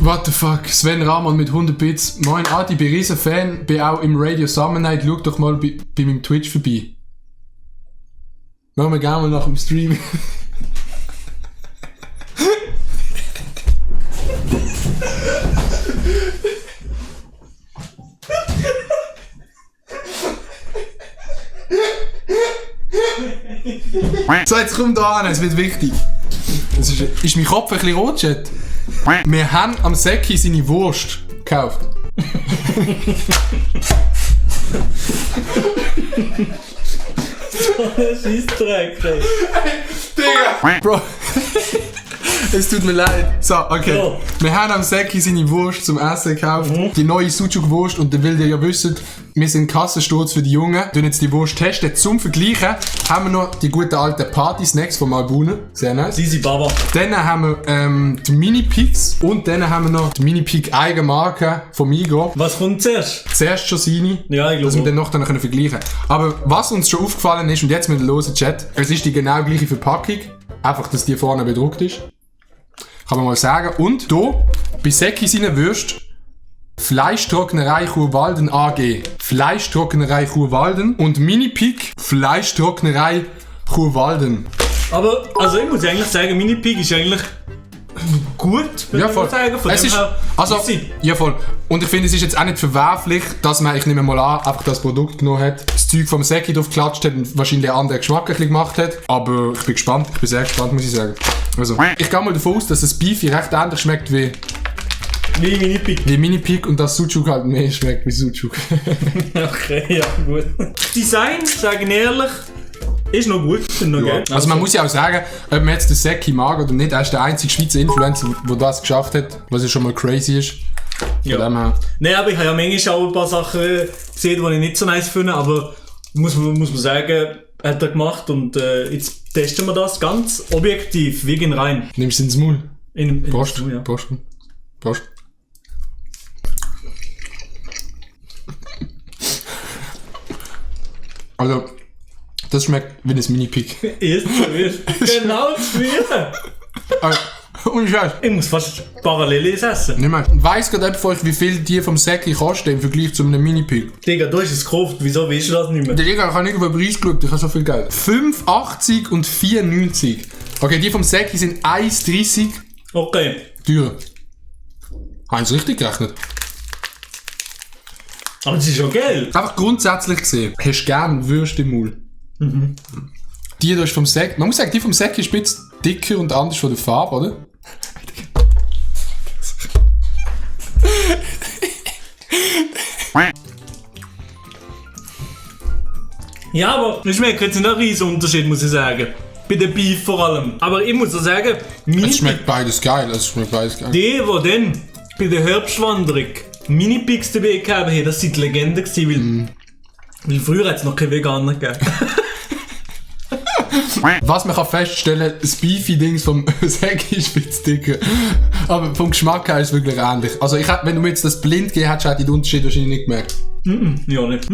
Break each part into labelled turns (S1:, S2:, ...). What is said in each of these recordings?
S1: What the fuck? Sven Rahmann mit 100 Bits. Moin Adi, bin riesen Fan, bin auch im Radio Summer Night. Schau doch mal bei meinem Twitch vorbei. Machen wir gerne mal nach dem Stream. So, jetzt kommt da an, es wird wichtig. Ist mein Kopf ein bisschen rot, Chat? Wir haben am Säcki seine Wurst gekauft.
S2: So ein Scheissdreck, ey.
S1: Digga! Bro. Es tut mir leid. So, okay.
S2: Ja.
S1: Wir haben am Säcki seine Wurst zum Essen gekauft. Die neue Sucuk-Wurst. Und dann will ihr ja wissen, wir sind Kassensturz für die Jungen. Wir tun jetzt die Wurst testen. Zum Vergleichen haben wir noch die guten alten Party-Snacks von Malbune. Sehr nice.
S2: Sisi Baba.
S1: Dann haben wir die Mini-Pigs. Und dann haben wir noch die Mini-Pig Eigenmarke von Migros.
S2: Was kommt zuerst?
S1: Zuerst schon seine.
S2: Ja, ich
S1: Dass wir
S2: glaube.
S1: dann noch vergleichen können. Aber was uns schon aufgefallen ist, und jetzt mit dem losen Chat, es ist die genau gleiche Verpackung. Einfach, dass die vorne bedruckt ist. Kann man mal sagen. Und hier, bei Säcki seine Würste, Fleischtrocknerei Churwalden AG. Fleischtrocknerei Churwalden. Und Mini-Pig, Fleischtrocknerei Churwalden.
S2: Aber, also ich muss eigentlich sagen, Mini-Pig ist eigentlich gut, würde
S1: Ja,
S2: ich
S1: voll.
S2: mal sagen. Von
S1: Es
S2: dem
S1: ist,
S2: her
S1: also,
S2: easy.
S1: ja, voll. Und ich finde, es ist jetzt auch nicht verwerflich, dass man, ich nehme mal an, einfach das Produkt genommen hat, das Zeug vom Säcki drauf geklatscht hat und wahrscheinlich einen anderen Geschmack ein bisschen gemacht hat. Aber ich bin gespannt, ich bin sehr gespannt, muss ich sagen. Also, ich gehe mal davon aus, dass das Beefy recht ähnlich schmeckt wie Mini-Pig und das Sucuk halt mehr schmeckt wie Sucuk.
S2: Okay, ja, gut. Design, sagen ehrlich, ist noch gut. Ist noch geil.
S1: Also man muss ja auch sagen, ob man jetzt den Säcki mag oder nicht, er ist der einzige Schweizer Influencer, der das geschafft hat, was ja schon mal crazy ist. Von dem her.
S2: Nein, aber ich habe ja manchmal auch ein paar Sachen gesehen, die ich nicht so nice finde, aber muss man sagen, hat er gemacht und jetzt testen wir das ganz objektiv, wir gehen rein.
S1: Nimmst du ins Maul? Prost,
S2: Ja.
S1: Prost, Prost. Also, das schmeckt wie ein Mini-Pig.
S2: Ist genau das Gleiche.
S1: Also, ohne Scheiß.
S2: Ich muss fast Paralleles essen.
S1: Nicht mehr. Weiss gerade jemand von euch, wie viel die vom Säcki kosten im Vergleich zu einem Mini-Pig?
S2: Digga, du hast es gekauft, wieso weißt du das nicht mehr?
S1: Der Digga, ich habe nicht auf den Preis geschaut, ich habe so viel Geld. 5,80 und 4,90. Okay, die vom Säcki sind 1,30
S2: Okay.
S1: teurer. Haben sie richtig gerechnet?
S2: Aber das ist schon Geld.
S1: Einfach grundsätzlich gesehen, hast du gerne Würste im Maul. Die da ist vom Säcki, man muss sagen, die vom Säcki ist ein bisschen dicker und anders von der Farbe, oder?
S2: Ja, aber ich schmecke jetzt nicht einen riesen Unterschied, muss ich sagen. Bei der Beef vor allem. Aber ich muss auch sagen,
S1: Es schmeckt beides geil, es schmeckt beides geil.
S2: die dann bei der Herbstwanderung Mini-Pigs dabei gehabt haben, das sind die Legende gewesen, weil früher hat es noch keine Veganer gegeben.
S1: Was man kann feststellen, das Beefy-Dings vom Säcki ist ein bisschen dicker. Aber vom Geschmack her ist es wirklich ähnlich. Also wenn du mir jetzt das blind gegeben hättest, hätte ich den Unterschied wahrscheinlich nicht gemerkt.
S2: Ja, nicht.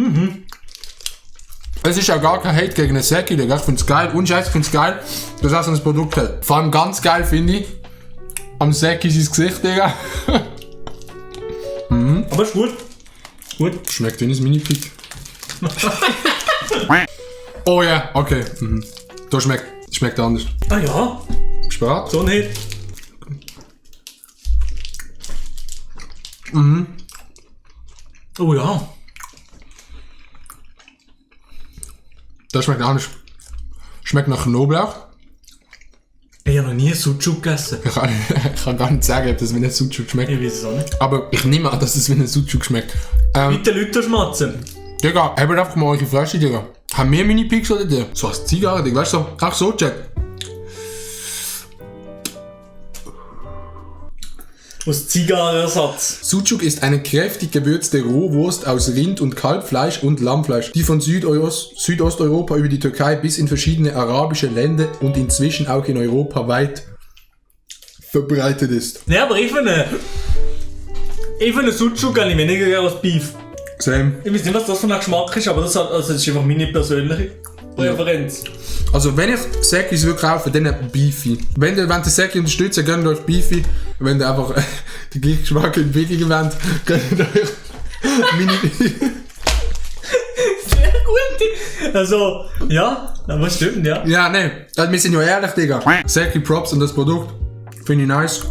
S1: Es ist auch gar kein Hate gegen den Säcki, Digga. Ich finde es geil. Und Scheiß, ich finde es geil, dass er so ein Produkt hat. Vor allem ganz geil finde ich am Säcki sein Gesicht, Digga.
S2: Aber ist gut. Gut.
S1: Schmeckt wie ein Mini-Pig. Oh ja, yeah, okay. Da schmeckt anders.
S2: Ah ja,
S1: Bist du bereit?
S2: so nicht. Oh ja.
S1: Das schmeckt anders. Schmeckt nach Knoblauch.
S2: Ich habe noch nie Sucuk gegessen.
S1: Ich kann gar nicht sagen, ob das wie ein Sucuk schmeckt.
S2: Ich weiß es auch nicht.
S1: Aber ich nehme an, dass es wie ein Sucuk schmeckt.
S2: Bitte Leute schmatzen.
S1: Digga, habt einfach mal eure Flasche, Digga. Haben wir Mini-Pigs oder dir? So als Zigarre, Digga. Weißt du, ach so, Chat.
S2: Aus Zigarrenersatz.
S1: Sucuk ist eine kräftig gewürzte Rohwurst aus Rind- und Kalbfleisch und Lammfleisch, die von Südosteuropa über die Türkei bis in verschiedene arabische Länder und inzwischen auch in Europa weit verbreitet ist.
S2: Ja, aber ich finde Sucuk gar nicht weniger gerne als Beef.
S1: Same.
S2: Ich weiß nicht, was das für ein Geschmack ist, aber das ist einfach meine persönliche Präferenz.
S1: Also wenn ich Säckis will kaufen, dann Beefy. Wenn ihr den Säcki unterstützt, gönnt euch Beefy. wenn ihr einfach den gleichen Geschmack in Biggie wollt, könnt ihr euch meine...
S2: Sehr gut. Also, ja, aber stimmt, ja.
S1: Ja, ne, also wir sind ja ehrlich, Digga. Säcki Props und das Produkt finde ich nice.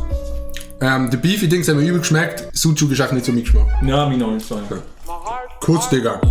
S1: Der Beefy-Dings hat mir übel geschmeckt. Sucuk ist auch nicht so mein Geschmack.
S2: Ja, mein neues Fall.
S1: Kurz, Digga.